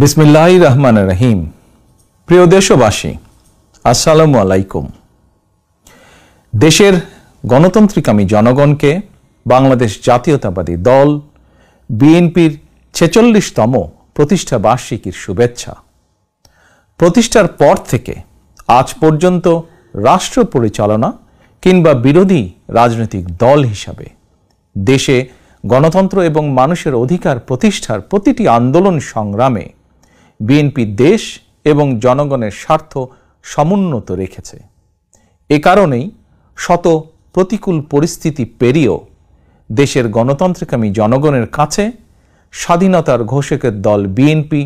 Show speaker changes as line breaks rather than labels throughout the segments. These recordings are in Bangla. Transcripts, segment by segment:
বিসমিল্লাহির রহমানির রহিম। প্রিয় দেশবাসী, আসসালামু আলাইকুম। দেশের গণতান্ত্রিকামী জনগণকে বাংলাদেশ জাতীয়তাবাদী দল বিএনপির ৪৬তম প্রতিষ্ঠা বার্ষিকীর শুভেচ্ছা। প্রতিষ্ঠার পর থেকে আজ পর্যন্ত রাষ্ট্র পরিচালনা কিংবা বিরোধী রাজনৈতিক দল হিসাবে দেশে গণতন্ত্র এবং মানুষের অধিকার প্রতিষ্ঠার প্রতিটি আন্দোলন সংগ্রামে বিএনপি দেশ এবং জনগণের স্বার্থ সমুন্নত রেখেছে। এ কারণেই শত প্রতিকূল পরিস্থিতি পেরিয়েও দেশের গণতান্ত্রিকামী জনগণের কাছে স্বাধীনতার ঘোষকের দল বিএনপি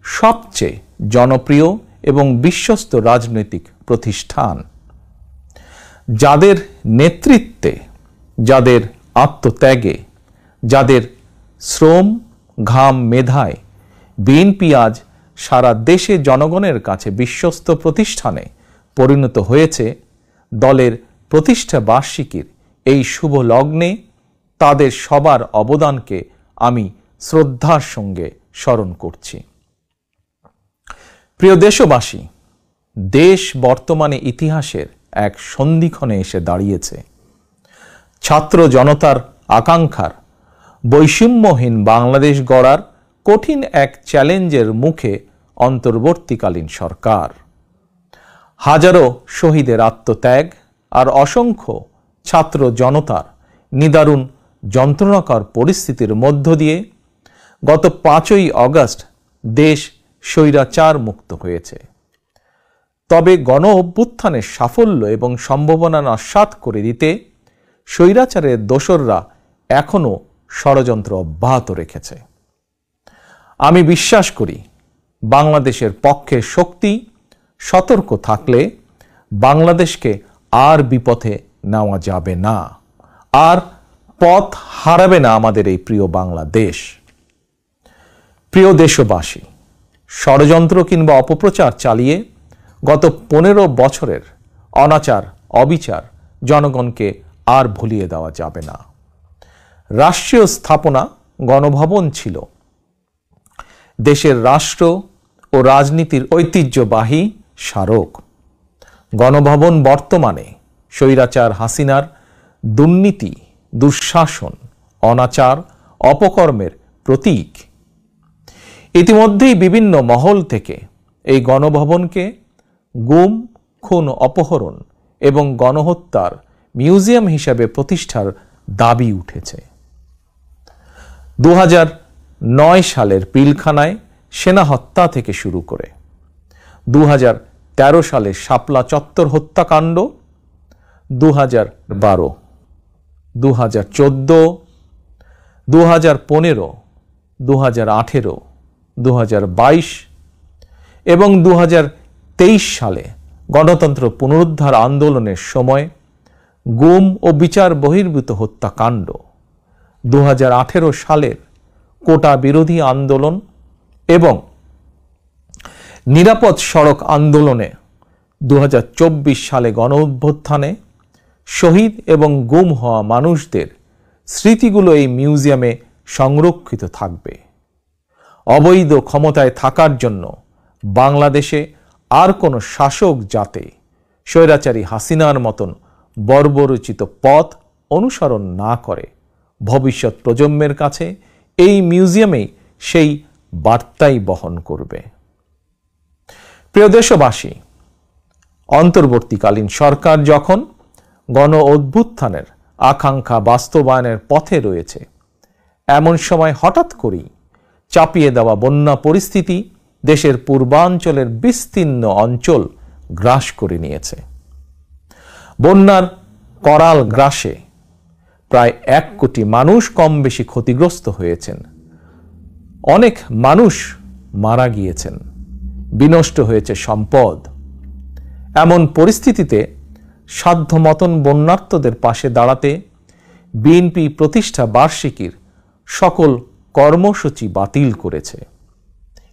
সবচেয়ে জনপ্রিয় এবং বিশ্বস্ত রাজনৈতিক প্রতিষ্ঠান। যাদের নেতৃত্বে, যাদের আত্মত্যাগে, যাদের শ্রম ঘাম মেধায় বিএনপি আজ সারা দেশে জনগণের কাছে বিশ্বস্ত প্রতিষ্ঠানে পরিণত হয়েছে, দলের প্রতিষ্ঠা বার্ষিকীর এই শুভ লগ্নে তাদের সবার অবদানকে আমি শ্রদ্ধার সঙ্গে স্মরণ করছি। প্রিয় দেশবাসী, দেশ বর্তমানে ইতিহাসের এক সন্ধিক্ষণে এসে দাঁড়িয়েছে। ছাত্র জনতার আকাঙ্ক্ষার বৈষম্যহীন বাংলাদেশ গড়ার কঠিন এক চ্যালেঞ্জের মুখে অন্তর্বর্তীকালীন সরকার। হাজারো শহীদের আত্মত্যাগ আর অসংখ্য ছাত্র জনতার নিদারুণ যন্ত্রণাকর পরিস্থিতির মধ্য দিয়ে গত ৫ই আগস্ট দেশ স্বৈরাচার মুক্ত হয়েছে। তবে গণ অভ্যুত্থানের সাফল্য এবং সম্ভাবনা নস্যাৎ করে দিতে স্বৈরাচারের দোসররা এখনও ষড়যন্ত্র অব্যাহত রেখেছে। আমি বিশ্বাস করি, বাংলাদেশের পক্ষে শক্তি সতর্ক থাকলে বাংলাদেশকে আর বিপথে নেওয়া যাবে না, আর পথ হারাবে না আমাদের এই প্রিয় বাংলাদেশ। প্রিয় দেশবাসী, ষড়যন্ত্র কিংবা অপপ্রচার চালিয়ে গত ১৫ বছরের অনাচার অবিচার জনগণকে আর ভুলিয়ে দেওয়া যাবে না। রাষ্ট্রীয় স্থাপনা গণভবন ছিল দেশের রাষ্ট্র ও রাজনীতির ঐতিহ্যবাহী স্মারক। গণভবন বর্তমানে স্বৈরাচার হাসিনার দুর্নীতি, দুঃশাসন, অনাচার, অপকর্মের প্রতীক। ইতিমধ্যেই বিভিন্ন মহল থেকে এই গণভবনকে গুম, খুন, অপহরণ এবং গণহত্যার মিউজিয়াম হিসাবে প্রতিষ্ঠার দাবি উঠেছে। ২০০৯ সালের পিলখানায় সেনা হত্যা থেকে শুরু করে ২০১৩ সালের শাপলা চত্বর হত্যাকাণ্ড, ২০১২, ২০১৪, ২০১৫, ২০১৮, ২০২২ এবং ২০২৩ সালে গণতন্ত্র পুনরুদ্ধার আন্দোলনের সময় গুম ও বিচার বহির্ভূত হত্যাকাণ্ড, ২০১৮ সালের কোটা বিরোধী আন্দোলন এবং নিরাপদ সড়ক আন্দোলনে, ২০২৪ সালে গণ অভ্যুত্থানে শহীদ এবং গুম হওয়া মানুষদের স্মৃতিগুলো এই মিউজিয়ামে সংরক্ষিত থাকবে। অবৈধ ক্ষমতায় থাকার জন্য বাংলাদেশে আর কোনো শাসক যাতে স্বৈরাচারী হাসিনার মতন বর্বরচিত পথ অনুসরণ না করে, ভবিষ্যৎ প্রজন্মের কাছে এই মিউজিয়ামেই সেই বার্তাই বহন করবে। প্রিয় দেশবাসী, অন্তর্বর্তীকালীন সরকার যখন গণ অভ্যুত্থানের আকাঙ্ক্ষা বাস্তবায়নের পথে রয়েছে, এমন সময় হঠাৎ করেই চাপিয়ে দেওয়া বন্যা পরিস্থিতি দেশের পূর্বাঞ্চলের বিস্তীর্ণ অঞ্চল গ্রাস করে নিয়েছে। বন্যার করাল গ্রাসে প্রায় ১ কোটি মানুষ কম বেশি ক্ষতিগ্রস্ত হয়েছেন। অনেক মানুষ মারা গিয়েছেন, বিনষ্ট হয়েছে সম্পদ। এমন পরিস্থিতিতে সাধ্যমতন বন্যার্তদের পাশে দাঁড়াতে বিএনপি প্রতিষ্ঠা বার্ষিকীর সকল কর্মসূচি বাতিল করেছে।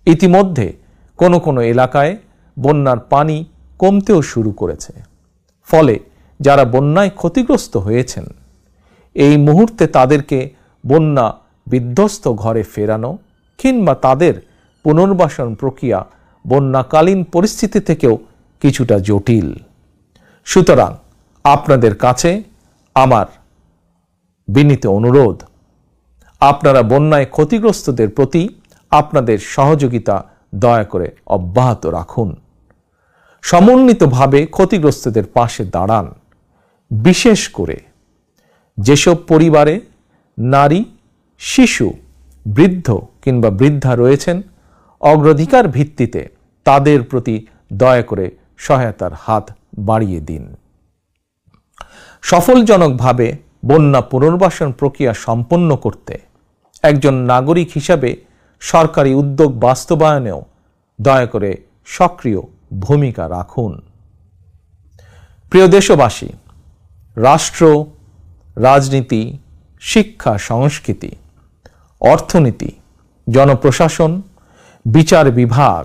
ইতিমধ্যে কোনো কোনো এলাকায় বন্যার পানি কমতেও শুরু করেছে। ফলে যারা বন্যায় ক্ষতিগ্রস্ত হয়েছেন, এই মুহূর্তে তাদেরকে বন্যা বিধ্বস্ত ঘরে ফেরানো কিংবা তাদের পুনর্বাসন প্রক্রিয়া বন্যাকালীন পরিস্থিতি থেকেও কিছুটা জটিল। সুতরাং আপনাদের কাছে আমার বিনীত অনুরোধ, আপনারা বন্যায় ক্ষতিগ্রস্তদের প্রতি আপনাদের সহযোগিতা দয়া করে অব্যাহত রাখুন। সমন্বিতভাবে ক্ষতিগ্রস্তদের পাশে দাঁড়ান। বিশেষ করে যেসব পরিবারে নারী, শিশু, বৃদ্ধ কিংবা বৃদ্ধা রয়েছেন, অগ্রাধিকার ভিত্তিতে তাদের প্রতি দয়া করে সহায়তার হাত বাড়িয়ে দিন। সফলজনকভাবে বন্যা পুনর্বাসন প্রক্রিয়া সম্পন্ন করতে একজন নাগরিক হিসাবে সরকারি উদ্যোগ বাস্তবায়নেও দয়া করে সক্রিয় ভূমিকা রাখুন। প্রিয় দেশবাসী, রাষ্ট্র, রাজনীতি, শিক্ষা, সংস্কৃতি, অর্থনীতি, জনপ্রশাসন, বিচার বিভাগ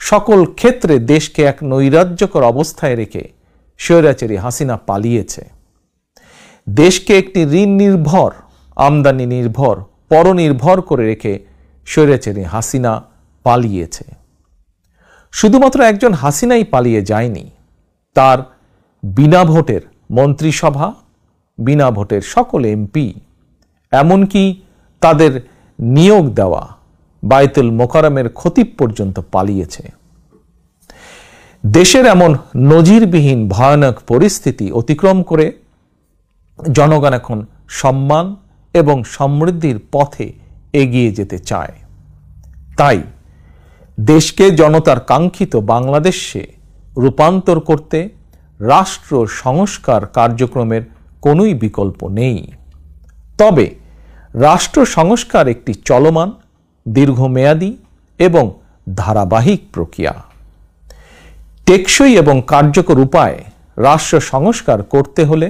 সকল ক্ষেত্রে দেশকে এক নৈরাজ্যকর অবস্থায় রেখে স্বৈরাচারী হাসিনা পালিয়েছে। দেশকে একটি ঋণ নির্ভর, আমদানি নির্ভর, পরনির্ভর করে রেখে স্বৈরাচারী হাসিনা পালিয়েছে। শুধুমাত্র একজন হাসিনাই পালিয়ে যায়নি, তার বিনা ভোটের মন্ত্রিসভা, বিনা ভোটের সকল এমপি, এমনকি তাদের নিয়োগ দেওয়া বায়তুল মোকাররমের খতিব পর্যন্ত পালিয়েছে। দেশের এমন নজিরবিহীন ভয়ানক পরিস্থিতি অতিক্রম করে জনগণ এখন সম্মান এবং সমৃদ্ধির পথে এগিয়ে যেতে চায়। তাই দেশকে জনতার কাঙ্ক্ষিত বাংলাদেশে রূপান্তর করতে রাষ্ট্র সংস্কার কার্যক্রমের কোনোই বিকল্প নেই। তবে রাষ্ট্র সংস্কার একটি চলমান, দীর্ঘমেয়াদী এবং ধারাবাহিক প্রক্রিয়া। টেকসই এবং কার্যকর উপায়ে রাষ্ট্র সংস্কার করতে হলে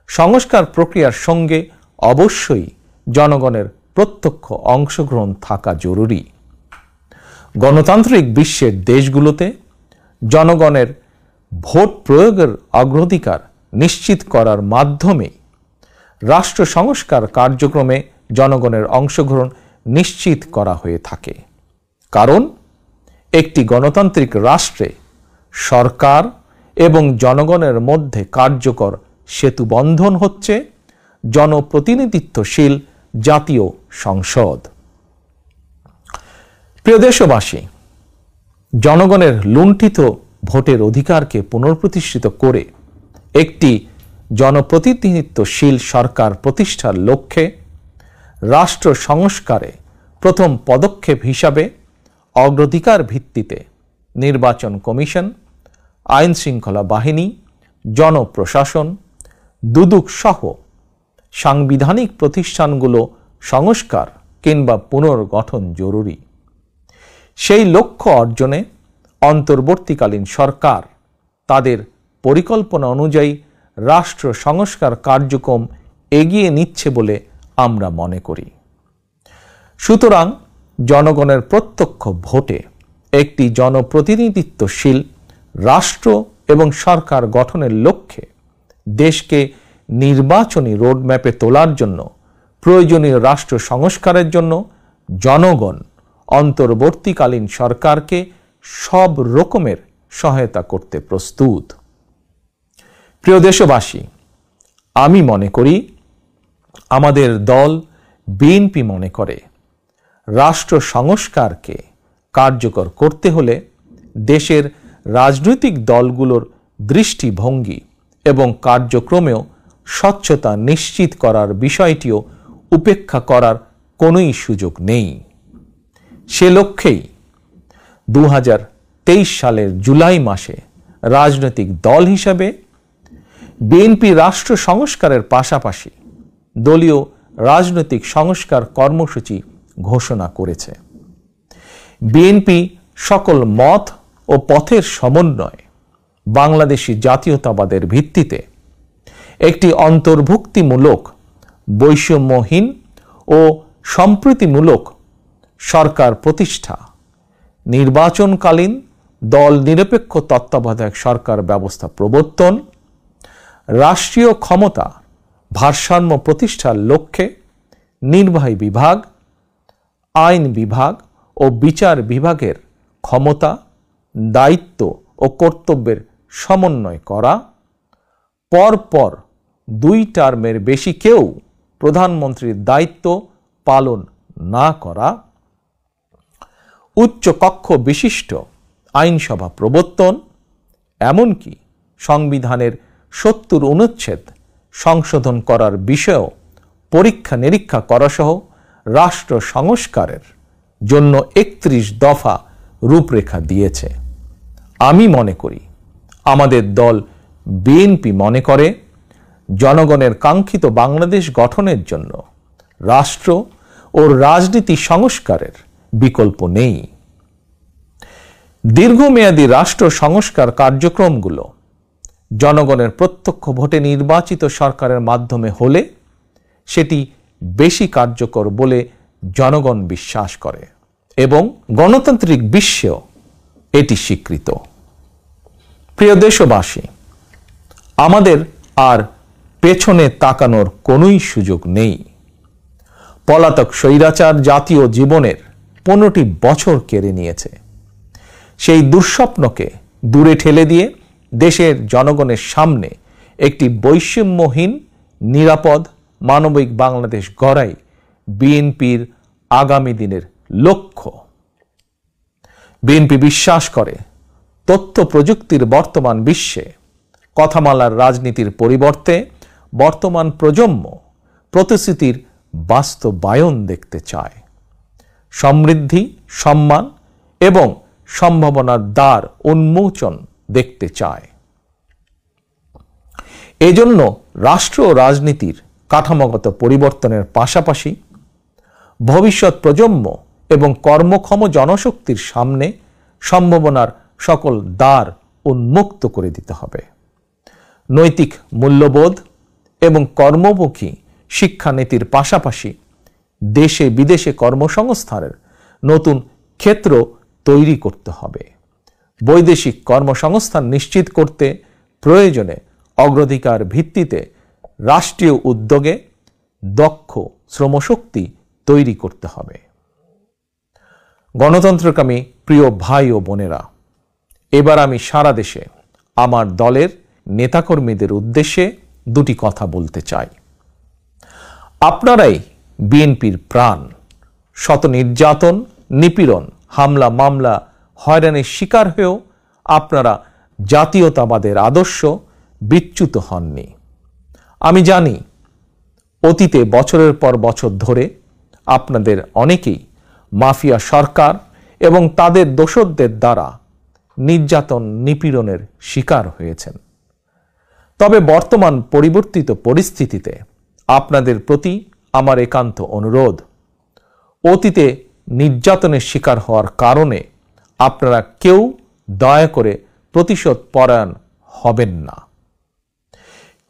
সংস্কার প্রক্রিয়ার সঙ্গে অবশ্যই জনগণের প্রত্যক্ষ অংশগ্রহণ থাকা জরুরি। গণতান্ত্রিক বিশ্বের দেশগুলোতে জনগণের ভোট প্রয়োগের অগ্রাধিকার নিশ্চিত করার মাধ্যমে রাষ্ট্র সংস্কার কার্যক্রমে জনগণের অংশগ্রহণ নিশ্চিত করা হয়ে থাকে। কারণ একটি গণতান্ত্রিক রাষ্ট্রে সরকার এবং জনগণের মধ্যে কার্যকর সেতুবন্ধন হচ্ছে জনপ্রতিনিধিত্বশীল জাতীয় সংসদ। প্রিয় দেশবাসী, জনগণের লুণ্ঠিত ভোটের অধিকারকে পুনঃপ্রতিষ্ঠিত করে একটি জনপ্রতিনিধিত্বশীল সরকার প্রতিষ্ঠার লক্ষ্যে রাষ্ট্র সংস্কারে প্রথম পদক্ষেপ হিসাবে অগ্রাধিকার ভিত্তিতে নির্বাচন কমিশন, আইন শৃঙ্খলা বাহিনী, জনপ্রশাসন, দুদক সহ সাংবিধানিক প্রতিষ্ঠানগুলো সংস্কার কিংবা পুনর্গঠন জরুরি। সেই লক্ষ্য অর্জনে অন্তর্বর্তীকালীন সরকার তাদের পরিকল্পনা অনুযায়ী রাষ্ট্র সংস্কার কার্যক্রম এগিয়ে নিচ্ছে বলে আমরা মনে করি। সুতরাং জনগণের প্রত্যক্ষ ভোটে একটি জনপ্রতিনিধিত্বশীল রাষ্ট্র এবং সরকার গঠনের লক্ষ্যে দেশকে নির্বাচনী রোডম্যাপে তোলার জন্য প্রয়োজনীয় রাষ্ট্র সংস্কারের জন্য জনগণ অন্তর্বর্তীকালীন সরকারকে সব রকমের সহায়তা করতে প্রস্তুত। প্রিয় দেশবাসী, আমি মনে করি, আমাদের দল বিএনপি মনে করে, রাষ্ট্র সংস্কারকে কার্যকর করতে হলে দেশের রাজনৈতিক দলগুলোর দৃষ্টিভঙ্গি এবং কার্যক্রমেও স্বচ্ছতা নিশ্চিত করার বিষয়টিও উপেক্ষা করার কোনোই সুযোগ নেই। সে লক্ষ্যেই 2023 সালের জুলাই মাসে রাজনৈতিক দল হিসাবে বিএনপি রাষ্ট্র সংস্কারের পাশাপাশি দলীয় রাজনৈতিক সংস্কার কর্মসূচি ঘোষণা করেছে। বিএনপি সকল মত ও পথের সমন্বয়ে বাংলাদেশী জাতীয়তাবাদের ভিত্তিতে একটি অন্তর্ভুক্তিমূলক, বৈষম্যহীন ও সম্প্রীতিমূলক সরকার প্রতিষ্ঠা, নির্বাচনকালীন দল নিরপেক্ষ তত্ত্বাবধায়ক সরকার ব্যবস্থা প্রবর্তন, রাষ্ট্রীয় ক্ষমতা ভারসাম্য প্রতিষ্ঠার লক্ষ্যে নির্বাহী বিভাগ, আইন বিভাগ ও বিচার বিভাগের ক্ষমতা, দায়িত্ব ও কর্তব্যের সমন্বয় করা, পরপর 2 টার্মের বেশি কেউ প্রধানমন্ত্রীর দায়িত্ব পালন না করা, উচ্চ কক্ষ বিশিষ্ট আইনসভা প্রবর্তন, এমনকি সংবিধানের 70 অনুচ্ছেদ সংশোধন করার বিষয়েও পরীক্ষা নিরীক্ষা করা সহ রাষ্ট্র সংস্কারের জন্য 31 দফা রূপরেখা দিয়েছে। আমি মনে করি, আমাদের দল বিএনপি মনে করে, জনগণের কাঙ্ক্ষিত বাংলাদেশ গঠনের জন্য রাষ্ট্র ও রাজনীতি সংস্কারের বিকল্প নেই। দীর্ঘমেয়াদী রাষ্ট্র সংস্কার কার্যক্রমগুলো জনগণের প্রত্যক্ষ ভোটে নির্বাচিত সরকারের মাধ্যমে হলে সেটি বেশি কার্যকর বলে জনগণ বিশ্বাস করে এবং গণতান্ত্রিক বিশ্বেও এটি স্বীকৃত। প্রিয় দেশবাসী, আমাদের আর পেছনে তাকানোর কোনোই সুযোগ নেই। পলাতক স্বৈরাচার জাতীয় জীবনের 15টি বছর কেড়ে নিয়েছে। সেই দুঃস্বপ্নকে দূরে ঠেলে দিয়ে দেশের জনগণের সামনে একটি বৈষম্যহীন, নিরাপদ, মানবিক বাংলাদেশ গড়াই বিএনপির আগামী দিনের লক্ষ্য। বিএনপি বিশ্বাস করে, তথ্য প্রযুক্তির বর্তমান বিশ্বে কথামালার রাজনীতির পরিবর্তে বর্তমান প্রজন্ম প্রতিশ্রুতির বাস্তবায়ন দেখতে চায়। সমৃদ্ধি, সম্মান এবং সম্ভাবনার দ্বার উন্মোচন দেখতে চায়। এজন্য রাষ্ট্র ও রাজনীতির কাঠামোগত পরিবর্তনের পাশাপাশি ভবিষ্যৎ প্রজন্ম এবং কর্মক্ষম জনশক্তির সামনে সম্ভাবনার সকল দ্বার উন্মুক্ত করে দিতে হবে। নৈতিক মূল্যবোধ এবং কর্মমুখী শিক্ষানীতির পাশাপাশি দেশে বিদেশে কর্মসংস্থানের নতুন ক্ষেত্র তৈরি করতে হবে। বৈদেশিক কর্মসংস্থান নিশ্চিত করতে প্রয়োজনে অগ্রাধিকার ভিত্তিতে রাষ্ট্রীয় উদ্যোগে দক্ষ শ্রমশক্তি তৈরি করতে হবে। গণতন্ত্রকামী প্রিয় ভাই ও বোনেরা, এবার আমি সারা দেশে আমার দলের নেতাকর্মীদের উদ্দেশ্যে 2টি কথা বলতে চাই। আপনারাই বিএনপির প্রাণ। শত নির্যাতন, নিপীড়ন, হামলা, মামলা, হয়রানির শিকার হয়েও আপনারা জাতীয়তাবাদের আদর্শ বিচ্যুত হননি। আমি জানি, অতীতে বছরের পর বছর ধরে আপনাদের অনেকেই মাফিয়া সরকার এবং তাদের দোসরদের দ্বারা নির্যাতন, নিপীড়নের শিকার হয়েছেন। তবে বর্তমান পরিবর্তিত পরিস্থিতিতে আপনাদের প্রতি আমার একান্ত অনুরোধ, অতীতে নির্যাতনের শিকার হওয়ার কারণে আপনারা কেউ দয়া করে প্রতিশোধ পরায়ণ হবেন না।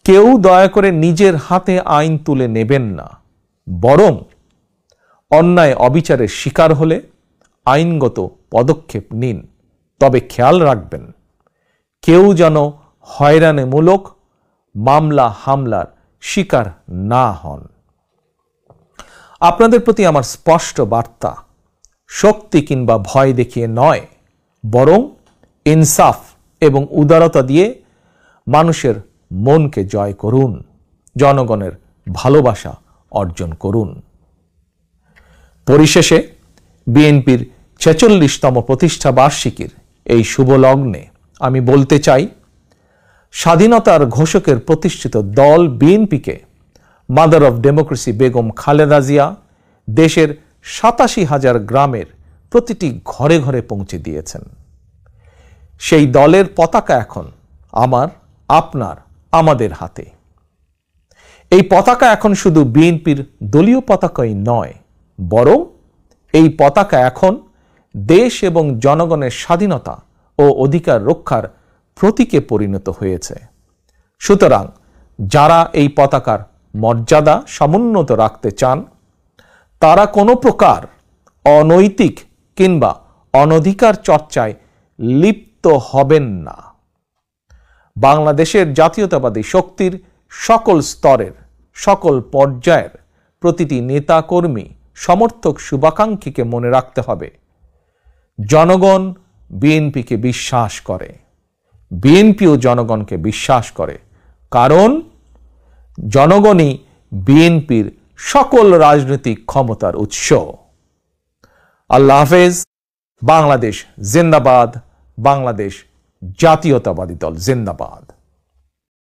কেউ দয়া করে নিজের হাতে আইন তুলে নেবেন না। বরং অন্যায় অবিচারের শিকার হলে আইনগত পদক্ষেপ নিন। তবে খেয়াল রাখবেন, কেউ যেন হয়রানিমূলক মামলা হামলার শিকার না হন। আপনাদের প্রতি আমার স্পষ্ট বার্তা, শক্তি কিংবা ভয় দেখিয়ে নয়, বরং ইনসাফ এবং উদারতা দিয়ে মানুষের মনকে জয় করুন, জনগণের ভালোবাসা অর্জন করুন। পরিশেষে বিএনপির 46তম প্রতিষ্ঠা বার্ষিকীর এই শুভ লগ্নে আমি বলতে চাই, স্বাধীনতার ঘোষকের প্রতিষ্ঠিত দল বিএনপিকে mother of democracy Begum Khaleda Zia দেশের 87,000 গ্রামের প্রতিটি ঘরে ঘরে পৌঁছে দিয়েছেন। সেই দলের পতাকা এখন আমার, আপনার, আমাদের হাতে। এই পতাকা এখন শুধু বিএনপির দলীয় পতাকাই নয়, বরং এই পতাকা এখন দেশ এবং জনগণের স্বাধীনতা ও অধিকার রক্ষার প্রতীকে পরিণত হয়েছে। সুতরাং যারা এই পতাকার মর্যাদা সমুন্নত রাখতে চান, তারা কোনো প্রকার অনৈতিক কিংবা অনধিকার চর্চায় লিপ্ত হবেন না। বাংলাদেশের জাতীয়তাবাদী শক্তির সকল স্তরের, সকল পর্যায়ের প্রতিটি নেতা কর্মী, সমর্থক, শুভাকাঙ্ক্ষীকে মনে রাখতে হবে, জনগণ বিএনপিকে বিশ্বাস করে, বিএনপিও জনগণকে বিশ্বাস করে, কারণ জনগণই বিএনপির সকল রাজনৈতিক ক্ষমতার উৎস। আল্লাহ হাফেজ। বাংলাদেশ জিন্দাবাদ, বাংলাদেশ জাতীয়তাবাদী দল জিন্দাবাদ।